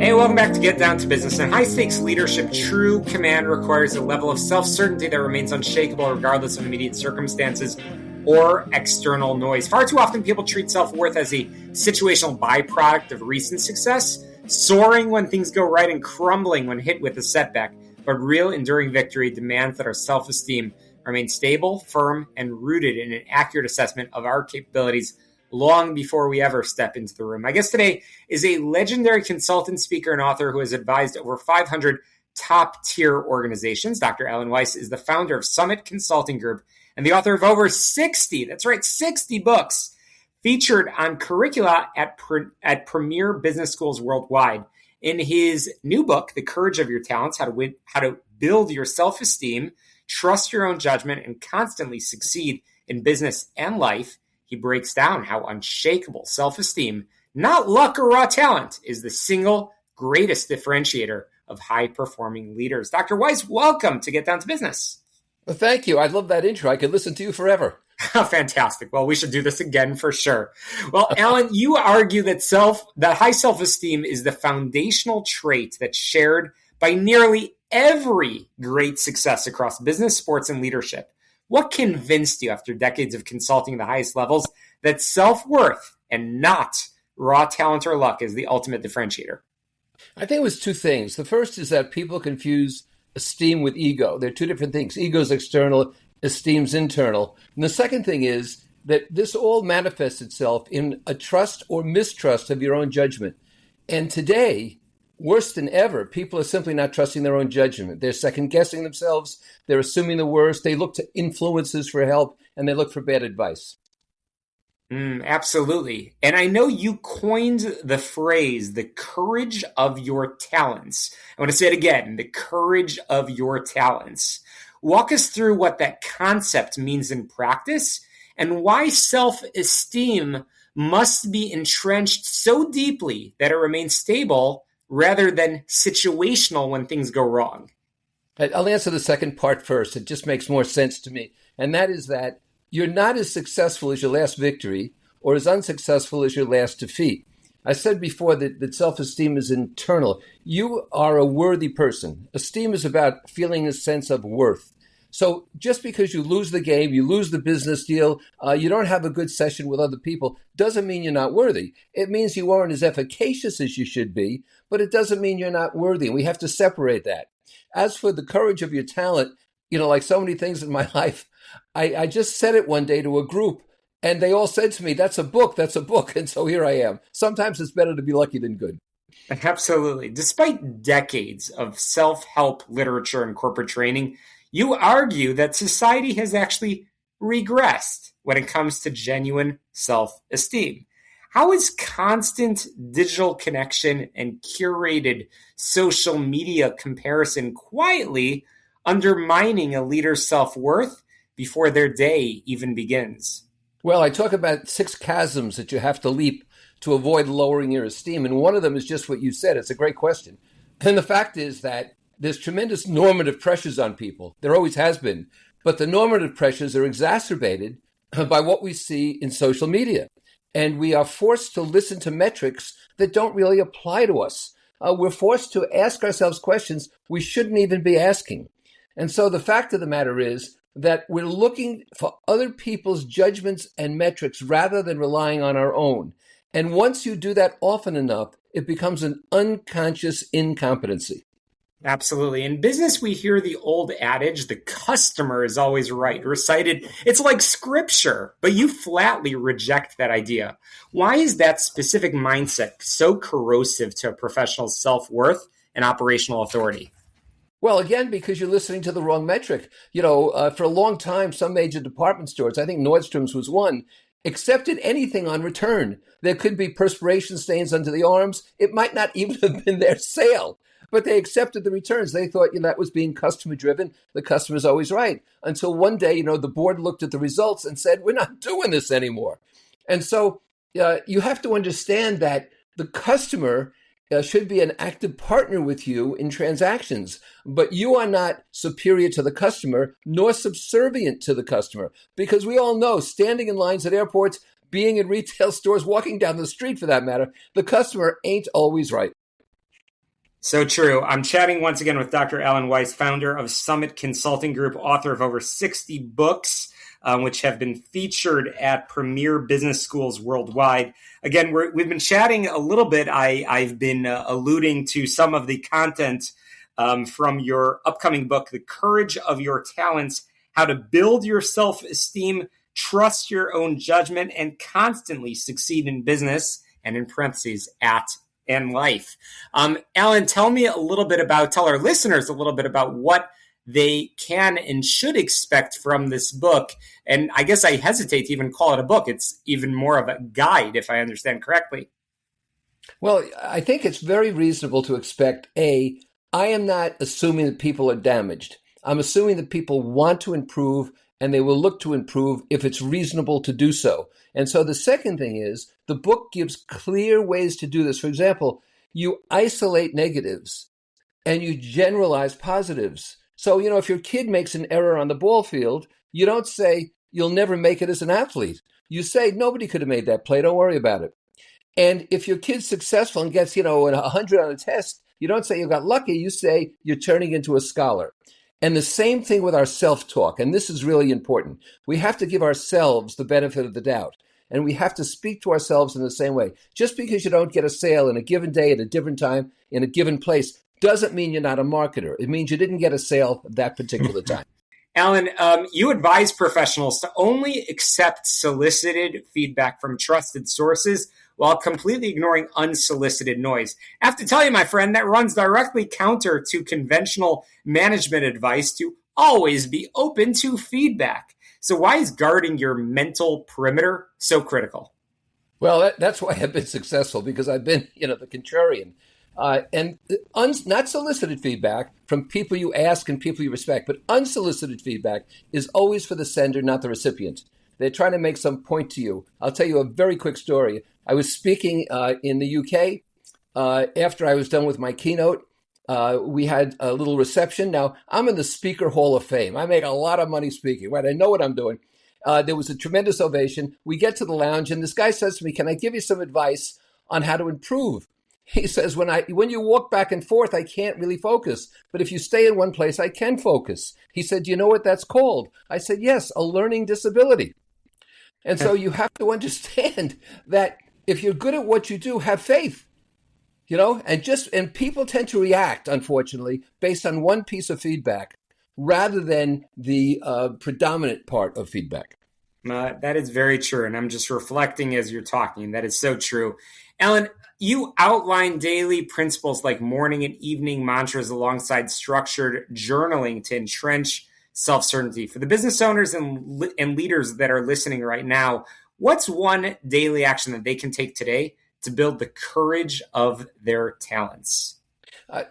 Hey, welcome back to Get Down to Business. In high-stakes leadership, true command requires a level of self-certainty that remains unshakable regardless of immediate circumstances or external noise. Far too often, people treat self-worth as a situational byproduct of recent success, soaring when things go right and crumbling when hit with a setback. But real enduring victory demands that our self-esteem remain stable, firm, and rooted in an accurate assessment of our capabilities long before we ever step into the room. My guest today is a legendary consultant, speaker, and author who has advised over 500 top-tier organizations. Dr. Alan Weiss is the founder of Summit Consulting Group and the author of over 60, that's right, 60 books featured on curricula at premier business schools worldwide. In his new book, The Courage of Your Talents, how to build your self-esteem, trust your own judgment, and constantly succeed in business and life, he breaks down how unshakable self-esteem, not luck or raw talent, is the single greatest differentiator of high-performing leaders. Dr. Weiss, welcome to Get Down to Business. Well, thank you. I love that intro. I could listen to you forever. Fantastic. Well, we should do this again for sure. Well, Alan, you argue that high self-esteem is the foundational trait that's shared by nearly every great success across business, sports, and leadership. What convinced you after decades of consulting at the highest levels that self-worth and not raw talent or luck is the ultimate differentiator? I think it was two things. The first is that people confuse esteem with ego. They're two different things. Ego is external, esteem's internal. And the second thing is that this all manifests itself in a trust or mistrust of your own judgment. And today, worse than ever, people are simply not trusting their own judgment. They're second-guessing themselves. They're assuming the worst. They look to influences for help, and they look for bad advice. Absolutely. And I know you coined the phrase, the courage of your talents. I want to say it again, the courage of your talents. Walk us through what that concept means in practice and why self-esteem must be entrenched so deeply that it remains stable rather than situational when things go wrong. I'll answer the second part first. It just makes more sense to me. And that is that you're not as successful as your last victory or as unsuccessful as your last defeat. I said before that self-esteem is internal. You are a worthy person. Esteem is about feeling a sense of worth. So just because you lose the game, you lose the business deal, you don't have a good session with other people, doesn't mean you're not worthy. It means you aren't as efficacious as you should be, but it doesn't mean you're not worthy. And we have to separate that. As for the courage of your talent, like so many things in my life, I just said it one day to a group, and they all said to me, that's a book. And so here I am. Sometimes it's better to be lucky than good. Absolutely. Despite decades of self-help literature and corporate training, you argue that society has actually regressed when it comes to genuine self-esteem. How is constant digital connection and curated social media comparison quietly undermining a leader's self-worth before their day even begins? Well, I talk about 6 chasms that you have to leap to avoid lowering your esteem. And one of them is just what you said. It's a great question. And the fact is that there's tremendous normative pressures on people. There always has been. But the normative pressures are exacerbated by what we see in social media. And we are forced to listen to metrics that don't really apply to us. We're forced to ask ourselves questions we shouldn't even be asking. And so the fact of the matter is that we're looking for other people's judgments and metrics rather than relying on our own. And once you do that often enough, it becomes an unconscious incompetency. Absolutely. In business, we hear the old adage, the customer is always right, recited. It's like scripture, but you flatly reject that idea. Why is that specific mindset so corrosive to a professional's self-worth and operational authority? Well, again, because you're listening to the wrong metric. For a long time, some major department stores, I think Nordstrom's was one, accepted anything on return. There could be perspiration stains under the arms. It might not even have been their sale. But they accepted the returns. They thought, that was being customer driven. The customer's always right. Until one day, the board looked at the results and said, we're not doing this anymore. And so you have to understand that the customer should be an active partner with you in transactions, but you are not superior to the customer nor subservient to the customer, because we all know standing in lines at airports, being in retail stores, walking down the street for that matter, the customer ain't always right. So true. I'm chatting once again with Dr. Alan Weiss, founder of Summit Consulting Group, author of over 60 books, which have been featured at premier business schools worldwide. Again, we've been chatting a little bit. I've been alluding to some of the content from your upcoming book, The Courage of Your Talents, How to Build Your Self-Esteem, Trust Your Own Judgment, and Constantly Succeed in Business, and in parentheses, at and life. Alan, tell our listeners a little bit about what they can and should expect from this book. And I guess I hesitate to even call it a book. It's even more of a guide, if I understand correctly. Well, I think it's very reasonable to expect, I am not assuming that people are damaged. I'm assuming that people want to improve and they will look to improve if it's reasonable to do so. And so the second thing is the book gives clear ways to do this. For example, you isolate negatives and you generalize positives. So, if your kid makes an error on the ball field, you don't say you'll never make it as an athlete. You say nobody could have made that play. Don't worry about it. And if your kid's successful and gets, 100 on a test, you don't say you got lucky. You say you're turning into a scholar. And the same thing with our self-talk. And this is really important. We have to give ourselves the benefit of the doubt. And we have to speak to ourselves in the same way. Just because you don't get a sale in a given day at a different time in a given place doesn't mean you're not a marketer. It means you didn't get a sale at that particular time. Alan, you advise professionals to only accept solicited feedback from trusted sources while completely ignoring unsolicited noise. I have to tell you, my friend, that runs directly counter to conventional management advice to always be open to feedback. So why is guarding your mental perimeter so critical? Well, that's why I've been successful, because I've been, the contrarian. Not solicited feedback from people you ask and people you respect, but unsolicited feedback is always for the sender, not the recipient. They're trying to make some point to you. I'll tell you a very quick story. I was speaking in the UK after I was done with my keynote. We had a little reception. Now, I'm in the Speaker Hall of Fame. I make a lot of money speaking, right? I know what I'm doing. There was a tremendous ovation. We get to the lounge, and this guy says to me, "Can I give you some advice on how to improve?" He says, when you walk back and forth, I can't really focus. But if you stay in one place, I can focus. He said, "Do you know what that's called?" I said, "Yes, a learning disability." And so you have to understand that if you're good at what you do, have faith, and people tend to react, unfortunately, based on one piece of feedback rather than the predominant part of feedback. That is very true. And I'm just reflecting as you're talking. That is so true. Alan, you outline daily principles like morning and evening mantras alongside structured journaling to entrench self-certainty. For the business owners and leaders that are listening right now, what's one daily action that they can take today to build the courage of their talents?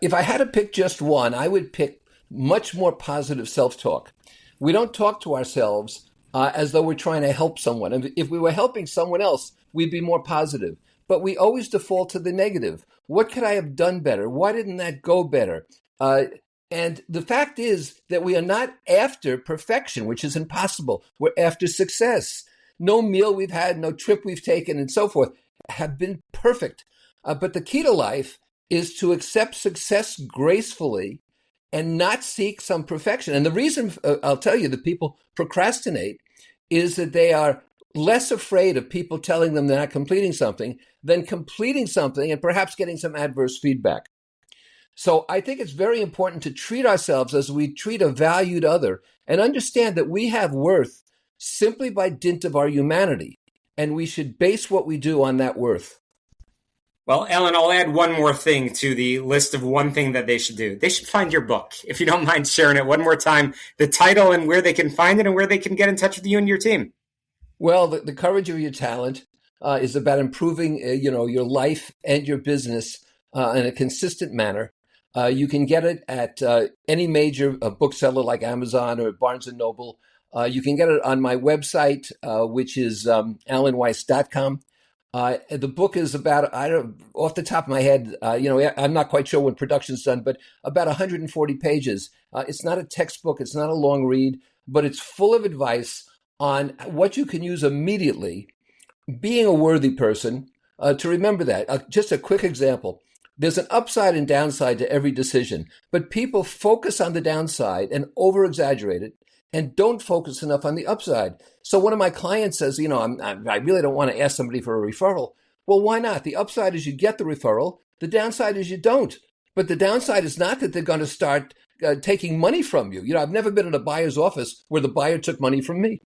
If I had to pick just one, I would pick much more positive self-talk. We don't talk to ourselves as though we're trying to help someone. And if we were helping someone else, we'd be more positive. But we always default to the negative. What could I have done better? Why didn't that go better? And the fact is that we are not after perfection, which is impossible. We're after success. No meal we've had, no trip we've taken, and so forth have been perfect. But the key to life is to accept success gracefully and not seek some perfection. And the reason, I'll tell you, that people procrastinate is that they are less afraid of people telling them they're not completing something than completing something and perhaps getting some adverse feedback. So I think it's very important to treat ourselves as we treat a valued other and understand that we have worth simply by dint of our humanity, and we should base what we do on that worth. Well, Alan, I'll add one more thing to the list of one thing that they should do. They should find your book. If you don't mind sharing it one more time, the title and where they can find it and where they can get in touch with you and your team. Well, the Courage of Your Talent is about improving, your life and your business in a consistent manner. You can get it at any major bookseller like Amazon or Barnes & Noble. You can get it on my website, which is alanweiss.com. The book is about, off the top of my head, I'm not quite sure when production's done, but about 140 pages. It's not a textbook. It's not a long read, but it's full of advice on what you can use immediately. Being a worthy person, to remember that. Just a quick example. There's an upside and downside to every decision, but people focus on the downside and over-exaggerate it and don't focus enough on the upside. So one of my clients says, I really don't want to ask somebody for a referral. Well, why not? The upside is you get the referral. The downside is you don't. But the downside is not that they're going to start taking money from you. I've never been in a buyer's office where the buyer took money from me.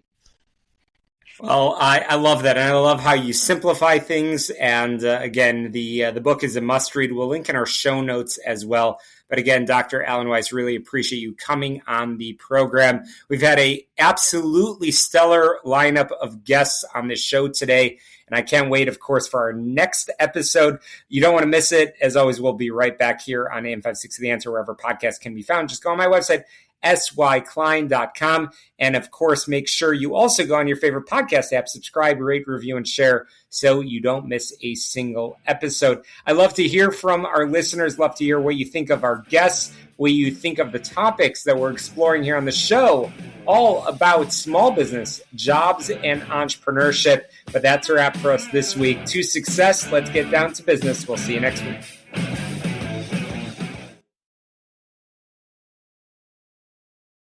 Well, I love that. And I love how you simplify things. And again, the book is a must read. We'll link in our show notes as well. But again, Dr. Alan Weiss, really appreciate you coming on the program. We've had a absolutely stellar lineup of guests on this show today. And I can't wait, of course, for our next episode. You don't want to miss it. As always, we'll be right back here on AM 560 The Answer, wherever podcasts can be found. Just go on my website, syklein.com. And of course, make sure you also go on your favorite podcast app, subscribe, rate, review, and share so you don't miss a single episode. I love to hear from our listeners, love to hear what you think of our guests, what you think of the topics that we're exploring here on the show, all about small business, jobs, and entrepreneurship. But that's a wrap for us this week. To success, let's get down to business. We'll see you next week.